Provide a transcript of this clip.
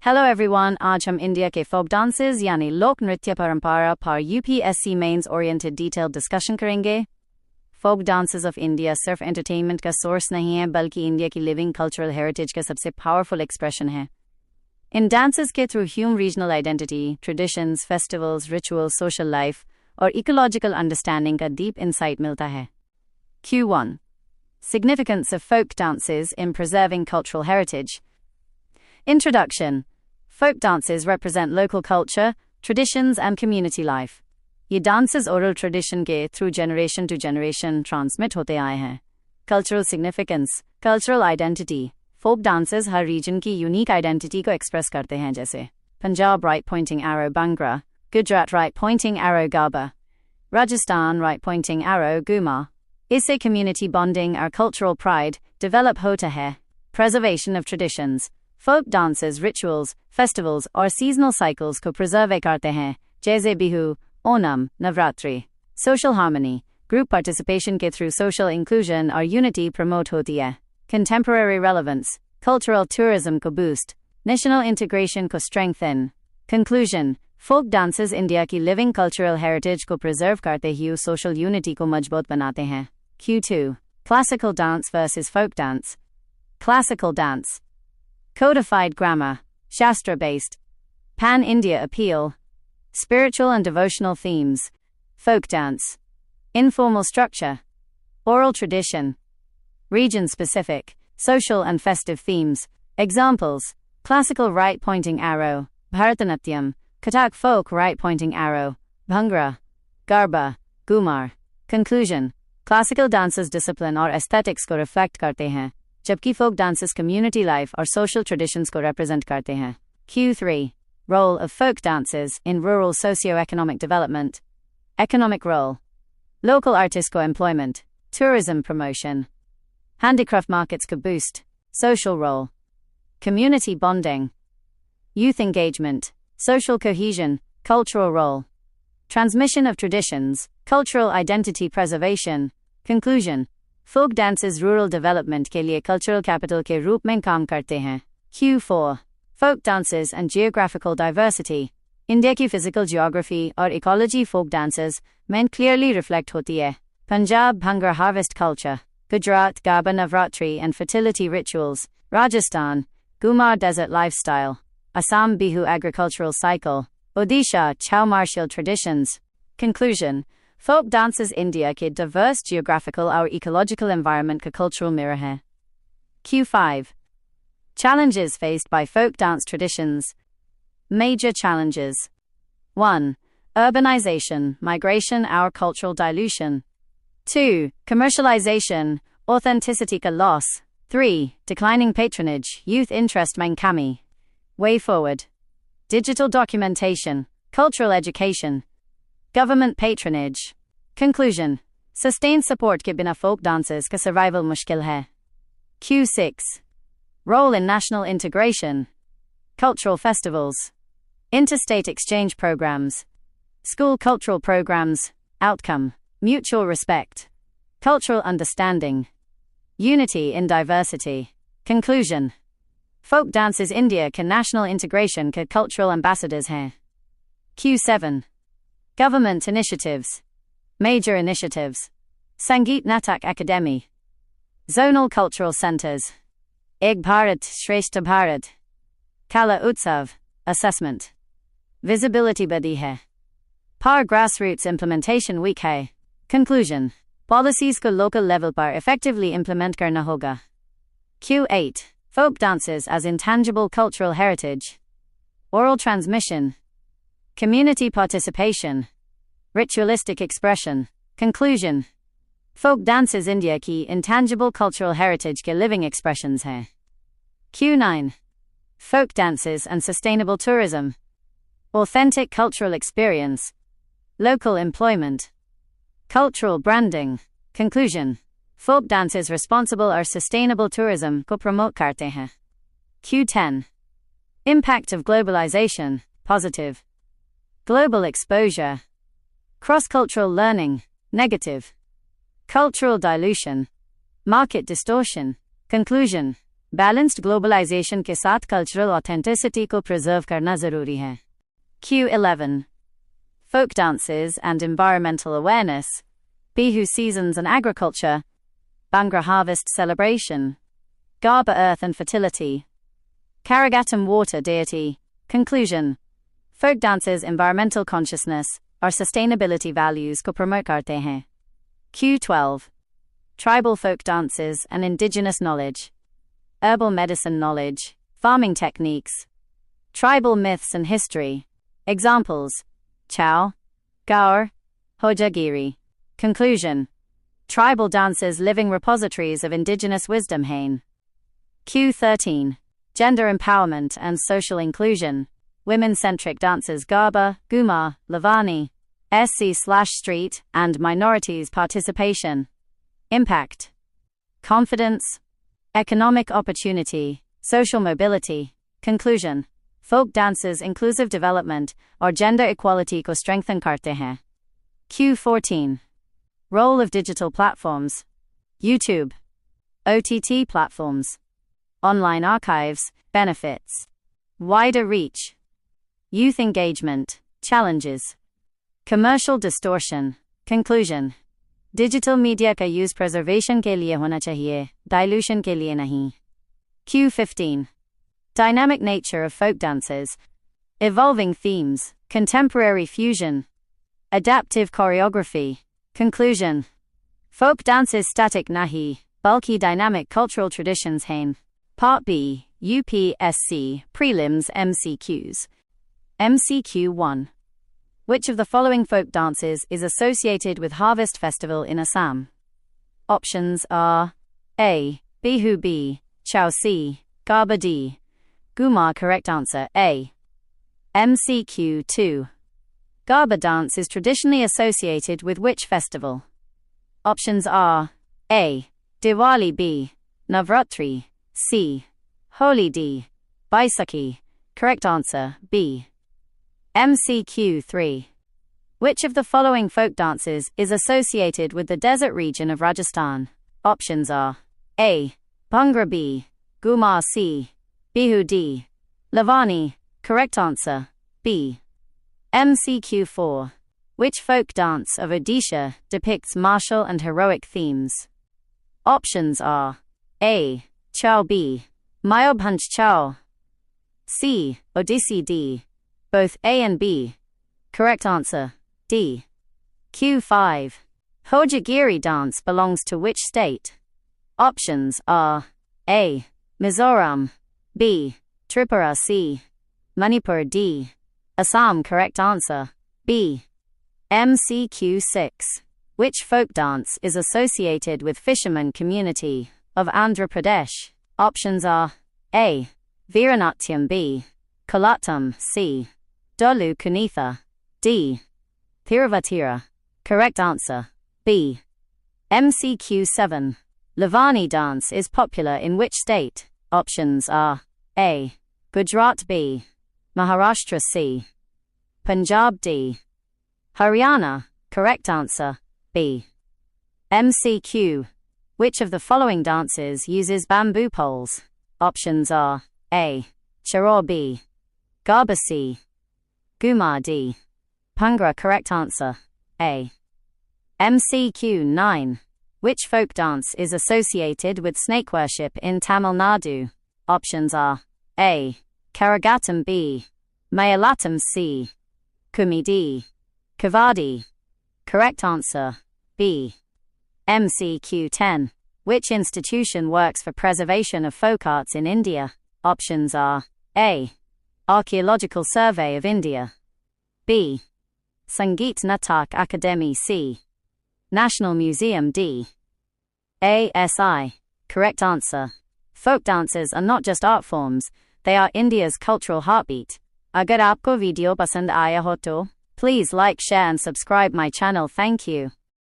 Hello everyone, आज हम India के फोक डांसेस यानी लोक नृत्य परंपरा पर UPSC mains oriented detailed discussion करेंगे। फोक डांसेस ऑफ इंडिया सिर्फ एंटरटेनमेंट का सोर्स नहीं है, बल्कि इंडिया की लिविंग कल्चरल हेरिटेज का सबसे पावरफुल एक्सप्रेशन है। इन डांसेस के through human regional identity, traditions, festivals, rituals, social life और इकोलॉजिकल अंडरस्टैंडिंग का डीप इंसाइट मिलता है। Q1. Significance of folk dances in preserving cultural heritage. Introduction. Folk dances represent local culture, traditions and community life. ये dances oral tradition के through generation to generation transmit होते आए हैं। Cultural significance, cultural identity. Folk dances हर region की unique identity को express करते हैं, जैसे Punjab right pointing arrow Bhangra, Gujarat right pointing arrow Garba, Rajasthan right pointing arrow Guma. इससे community bonding और cultural pride develop होता है। Preservation of traditions. Folk dances, rituals, festivals और seasonal cycles को preserve करते हैं, जैसे Bihu, Onam, Navratri. Social harmony. Group participation के through social inclusion और unity promote होती है। Contemporary relevance. Cultural tourism को boost. National integration को strengthen. Conclusion. Folk dances India की living cultural heritage को preserve करते हुए social unity को मजबूत बनाते हैं। Q2. Classical dance versus folk dance. Classical dance. Codified grammar, Shastra-based, pan-India appeal, spiritual and devotional themes, folk dance, informal structure, oral tradition, region-specific, social and festive themes. Examples: classical right-pointing arrow, Bharatanatyam, Kathak folk right-pointing arrow, Bhangra, Garba, Gumar. Conclusion: classical dances discipline और aesthetics को reflect करते हैं, जबकि folk dances community life और social traditions को represent करते हैं। Q3. Role of folk dances in rural socio-economic development. Economic role. Local artists को employment, tourism promotion, handicraft markets को boost. Social role. Community bonding, youth engagement, social cohesion, cultural role. Transmission of traditions, cultural identity preservation. Conclusion. Folk dances rural development के लिए cultural capital के रूप में काम करते हैं। Q4. Folk dances and geographical diversity. India की physical geography और ecology folk dances में clearly reflect होती है। Punjab Bhangra harvest culture, Gujarat Garba Navratri and fertility rituals, Rajasthan Gumar desert lifestyle, Assam Bihu agricultural cycle, Odisha Chow martial traditions. Conclusion. Folk dances India के diverse geographical और ecological environment का cultural mirror है। Q5. Challenges faced by folk dance traditions. Major challenges. 1. Urbanization, migration और cultural dilution. 2. Commercialization, authenticity का loss. 3. Declining patronage, youth interest में कमी. Way forward. Digital documentation, cultural education, government patronage. Conclusion. Sustained support के बिना folk dances का survival मुश्किल है। Q6. Role in national integration. Cultural festivals, interstate exchange programs, school cultural programs. Outcome. Mutual respect, cultural understanding, unity in diversity. Conclusion. Folk dances India के national integration के cultural ambassadors हैं। Q7. Government initiatives. Major initiatives. Sangeet Natak Academy, zonal cultural centers, Ek Bharat Shreshta Bharat, Kala Utsav, assessment, visibility badi hai, par grassroots implementation weak hai. Conclusion. Policies को local level पर effectively implement करना होगा। Q8. Folk dances as intangible cultural heritage. Oral transmission, community participation, ritualistic expression. Conclusion. Folk dances India की intangible cultural heritage के living expressions हैं। Q9. Folk dances and sustainable tourism. Authentic cultural experience, local employment, cultural branding. Conclusion. Folk dances responsible और sustainable tourism को promote करते हैं। Q10. Impact of globalization, positive. Global exposure, cross-cultural learning, negative. Cultural dilution, market distortion. Conclusion. Balanced globalisation के साथ cultural authenticity को preserve करना जरूरी है। Q11. Folk dances and environmental awareness. Bihu seasons and agriculture. Bangra harvest celebration. Garba earth and fertility. Karagatam water deity. Conclusion. Folk dances environmental consciousness और sustainability values को promote करते हैं। Q12. Tribal folk dances and indigenous knowledge. Herbal medicine knowledge. Farming techniques. Tribal myths and history. Examples. Chow. Gaur. Hojagiri. Conclusion. Tribal dances living repositories of indigenous wisdom hain. Q13. Gender empowerment and social inclusion. Women-centric dances Garba, Guma, Lavani, SC/street, and minorities participation. Impact. Confidence. Economic opportunity. Social mobility. Conclusion. Folk dances inclusive development और gender equality को strengthen करते हैं। Q14. Role of digital platforms. YouTube. OTT platforms. Online archives. Benefits. Wider reach. Youth engagement. Challenges. Commercial distortion. Conclusion. Digital media का use preservation के लिए होना चाहिए, dilution के लिए नहीं। Q15. Dynamic nature of folk dances. Evolving themes. Contemporary fusion. Adaptive choreography. Conclusion. Folk dances static nahi, bulky dynamic cultural traditions hain. Part B. UPSC Prelims MCQs. MCQ 1. Which of the following folk dances is associated with Harvest Festival in Assam? Options are A. Bihu B, Chao C, Garba D. Gumar. Correct answer A. MCQ 2. Garba dance is traditionally associated with which festival? Options are A. Diwali B, Navratri C, Holi D, Baisakhi. Correct answer B. MCQ 3. Which of the following folk dances is associated with the desert region of Rajasthan? Options are A. Bhangra B, Gumar C, Bihu D, Lavani. Correct answer B. MCQ 4. Which folk dance of Odisha depicts martial and heroic themes? Options are A. Chao B, Mayobhanj Chao C, Odissi D. Both A and B. Correct answer D. Q5. Hojagiri dance belongs to which state? Options are A. Mizoram B. Tripura C. Manipur D. Assam. Correct answer B. MCQ 6. Which folk dance is associated with fisherman community of Andhra Pradesh? Options are A. Viranatyam B, Kolatam C, Dolu Kunitha D. Thiruvatira. Correct answer B. MCQ 7. Lavani dance is popular in which state? Options are A. Gujarat B, Maharashtra C, Punjab D, Haryana. Correct answer B. MCQ. Which of the following dances uses bamboo poles? Options are A. Charor B, Garba C, Gumar D, Bhangra. Correct answer A. MCQ 9. Which folk dance is associated with snake worship in Tamil Nadu? Options are A. Karagatam B, Mayalatam C, Kumi D, Kavadi. Correct answer B. MCQ 10. Which institution works for preservation of folk arts in India? Options are A. Archaeological Survey of India B. Sangeet Natak Akademi C, National Museum D. ASI. Correct answer. Folk dances are not just art forms, they are India's cultural heartbeat. Agar aapko video pasand aaya ho to, please like, share and subscribe my channel. Thank you.